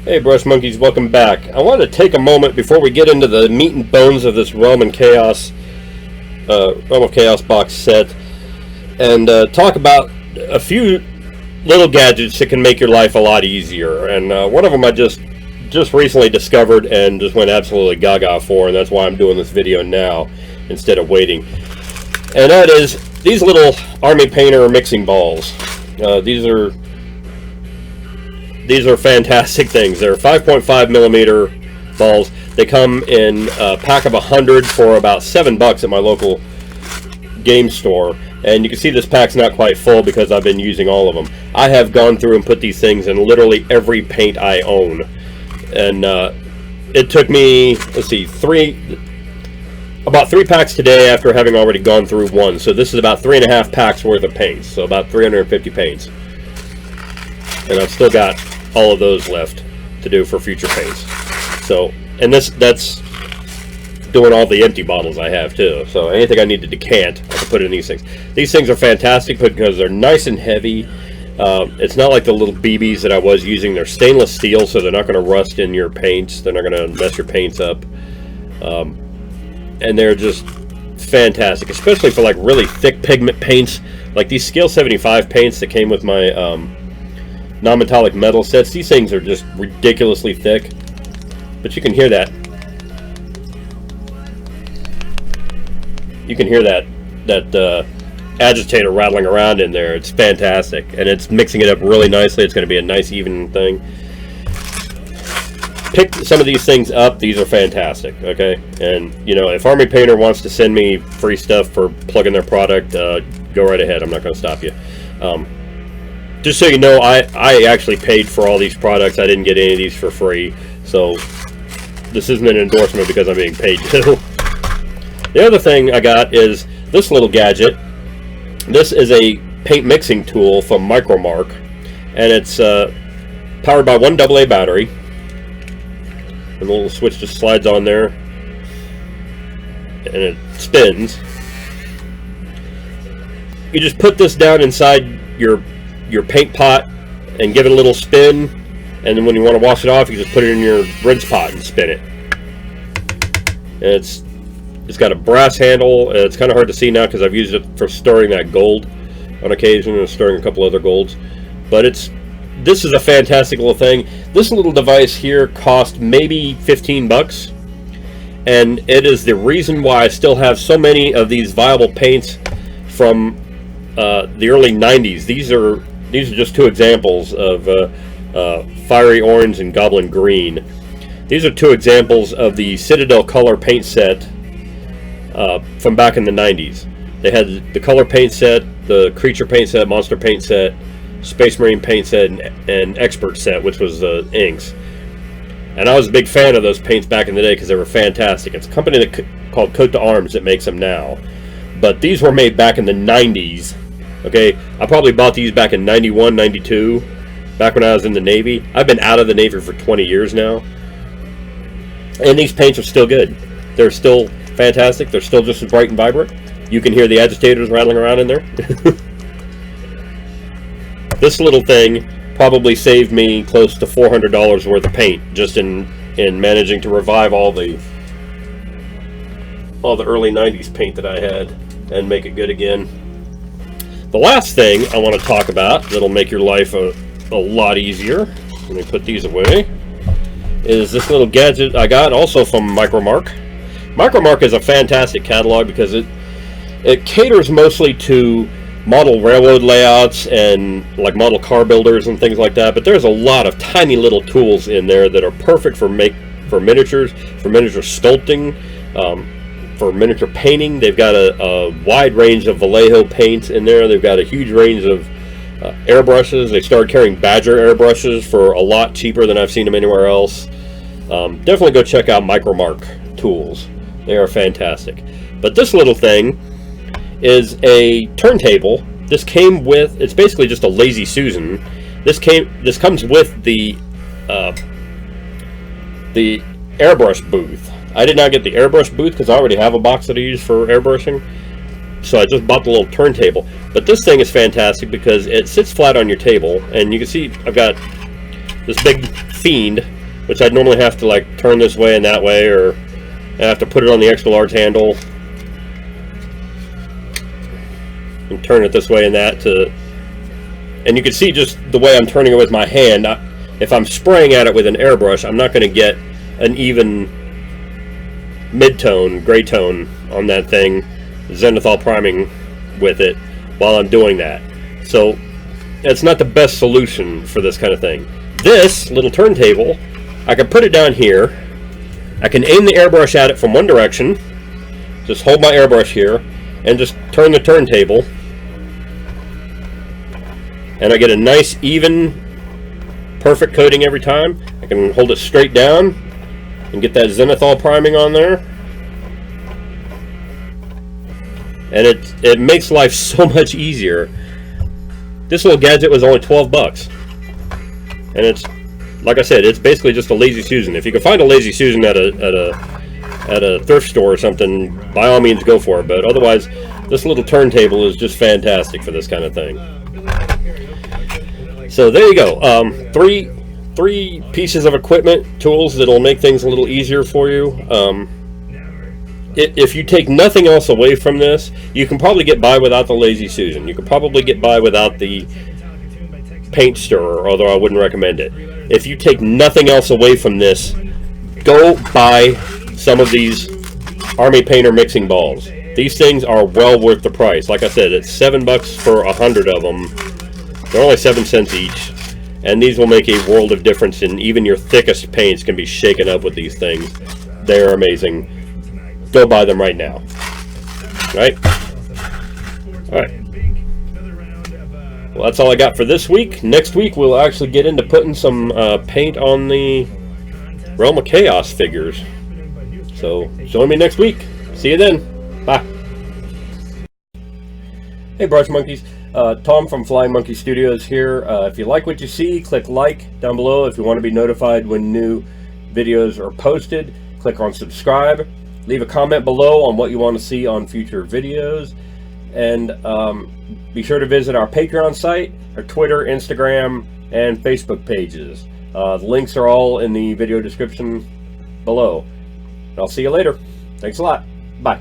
Hey Brush Monkeys, welcome back. I want to take a moment before we get into the meat and bones of this Realm of Chaos box set and talk about a few little gadgets that can make your life a lot easier. And one of them I just recently discovered and just went absolutely gaga for, and that's why I'm doing this video now instead of waiting. And that is these little Army Painter mixing balls. These are fantastic things. They're 5.5 millimeter balls. They come in a pack of 100 for about $7 at my local game store. And you can see this pack's not quite full because I've been using all of them. I have gone through and put these things in literally every paint I own. And it took me, let's see, about 3 packs today after having already gone through one. So this is about 3.5 packs worth of paints. So about 350 paints. And I've still got all of those left to do for future paints. So, and that's doing all the empty bottles I have too. So anything I need to decant, I can put in these things. These things are fantastic because they're nice and heavy. It's not like the little BBs that I was using. They're stainless steel, so they're not going to rust in your paints. They're not going to mess your paints up. And they're just fantastic, especially for like really thick pigment paints, like these Scale 75 paints that came with my non-metallic metal sets. These things are just ridiculously thick, but you can hear that. You can hear that agitator rattling around in there. It's fantastic, and it's mixing it up really nicely. It's going to be a nice even thing. Pick some of these things up. These are fantastic. Okay, and you know, if Army Painter wants to send me free stuff for plugging their product, go right ahead. I'm not going to stop you. Just so you know, I actually paid for all these products. I didn't get any of these for free, so this isn't an endorsement because I'm being paid to. The other thing I got is this little gadget. This is a paint mixing tool from Micromark, and it's powered by one AA battery. And the little switch just slides on there, and it spins. You just put this down inside your paint pot and give it a little spin, and then when you want to wash it off, you just put it in your rinse pot and spin it. And it's got a brass handle. It's kind of hard to see now because I've used it for stirring that gold on occasion and stirring a couple other golds, but this is a fantastic little thing. This little device here cost maybe $15, and it is the reason why I still have so many of these viable paints from the early 90s. These are just two examples of Fiery Orange and Goblin Green. These are two examples of the Citadel Color paint set from back in the 90s. They had the Color paint set, the Creature paint set, Monster paint set, Space Marine paint set, and Expert set, which was the inks. And I was a big fan of those paints back in the day because they were fantastic. It's a company called Coat d'Arms that makes them now. But these were made back in the 90s. Okay, I probably bought these back in 91, 92, back when I was in the Navy. I've been out of the Navy for 20 years now. And these paints are still good. They're still fantastic. They're still just as bright and vibrant. You can hear the agitators rattling around in there. This little thing probably saved me close to $400 worth of paint just in managing to revive all the early 90s paint that I had and make it good again. The last thing I want to talk about that'll make your life a lot easier, let me put these away, is this little gadget I got also from Micromark. Micromark is a fantastic catalog because it caters mostly to model railroad layouts and like model car builders and things like that, but there's a lot of tiny little tools in there that are perfect for miniatures, for miniature sculpting, for miniature painting. They've got a wide range of Vallejo paints in there. They've got a huge range of airbrushes. They started carrying Badger airbrushes for a lot cheaper than I've seen them anywhere else. Definitely go check out Micromark tools. They are fantastic. But this little thing is a turntable. This came with, it's basically just a Lazy Susan. This comes with the airbrush booth. I did not get the airbrush booth because I already have a box that I use for airbrushing. So I just bought the little turntable. But this thing is fantastic because it sits flat on your table, and you can see I've got this big fiend, which I'd normally have to like turn this way and that way, or I have to put it on the extra large handle and turn it this way and that to, and you can see just the way I'm turning it with my hand. If I'm spraying at it with an airbrush, I'm not going to get an even mid-tone, gray tone on that thing, zenithal priming with it while I'm doing that. So it's not the best solution for this kind of thing. This little turntable, I can put it down here, I can aim the airbrush at it from one direction, just hold my airbrush here and just turn the turntable, and I get a nice even perfect coating every time. I can hold it straight down and get that zenithal priming on there, and it makes life so much easier. This little gadget was only 12 bucks, and it's, like I said, it's basically just a Lazy Susan. If you can find a Lazy Susan at a thrift store or something, by all means go for it, but otherwise this little turntable is just fantastic for this kind of thing. So there you go. Three pieces of equipment, tools that'll make things a little easier for you. If you take nothing else away from this, you can probably get by without the Lazy Susan. You could probably get by without the paint stirrer, although I wouldn't recommend it. If you take nothing else away from this, go buy some of these Army Painter mixing balls. These things are well worth the price. Like I said, it's $7 for 100 of them. They're only 7 cents each, and these will make a world of difference, and even your thickest paints can be shaken up with these things. They're amazing. Go buy them right now. Right? Alright. Well, that's all I got for this week. Next week, we'll actually get into putting some paint on the Realm of Chaos figures. So, join me next week. See you then. Bye. Hey, Brush Monkeys. Tom from Flying Monkey Studios here. If you like what you see, click like down below. If you want to be notified when new videos are posted, click on subscribe. Leave a comment below on what you want to see on future videos. And be sure to visit our Patreon site, our Twitter, Instagram, and Facebook pages. The links are all in the video description below. I'll see you later. Thanks a lot. Bye.